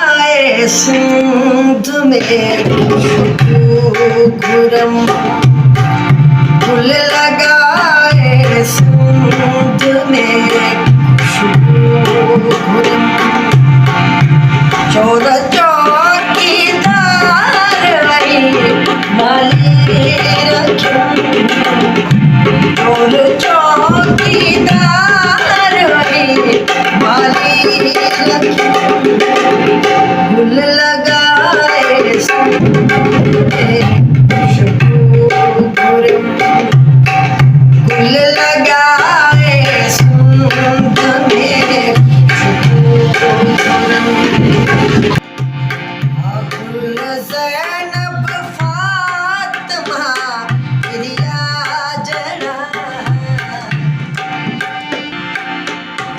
आए सिंध में घुरम फूल लगाए सिंध में घुरम चोर चौकीदार वही माली रखूं चोर चौकीदार वही माली रखूं फूल लगाए घुरम फूल लगाए सिंध में गुल ज़ैनब फातिमा प्रिया जना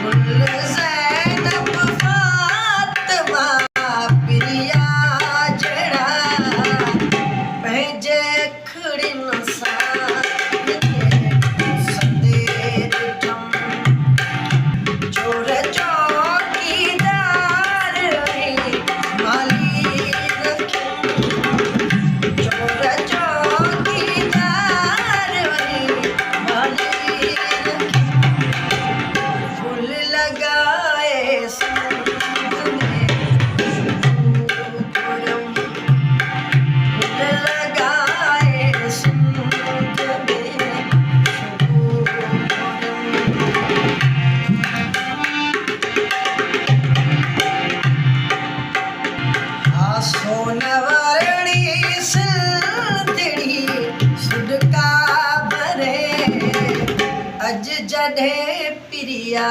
गुल ज़ैनब फातिमा प्रिया जना पंहिंजे खड़िन सां सदे ॾिठम चोर चौकीदार माली रखूं चोर चौकीदार माली रखूं फूल लगाए सिंध में घुरम फूल लगाए सिंध में सोनवरणी सिलदिड़ी सुडका भरे अज जॾहिं प्रिया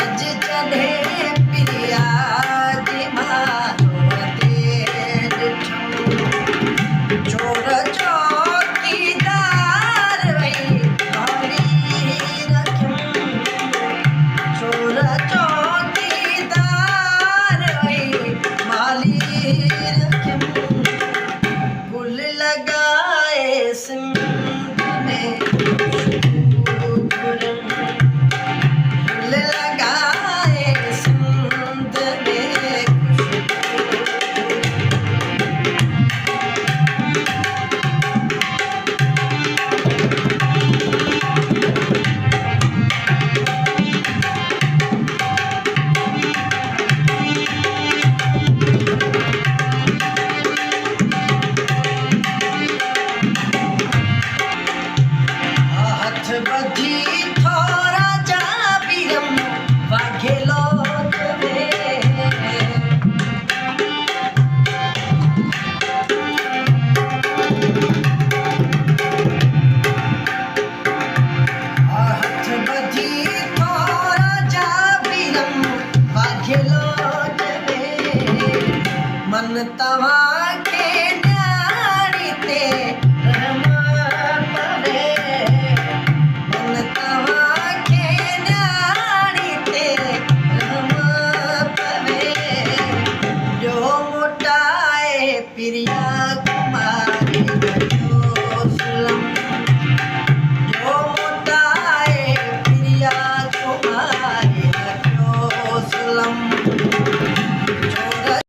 अज जॾहिं प्रिया चोर चौकीदार वही माली रखूं चोर चौकीदार वही माली रखूं फूल लगाए सिंध में घुरम फूल लगाए सिंध में हाथ बधी थोरा जा पीरम वाघेलो हाथ बधी थोरा जा पीरम वाघेलो मन तव्हांखे ॾियारी ते रहम पवे मन तव्हांखे ॾियारी ते रहम पवे जो मोटाए प्रिया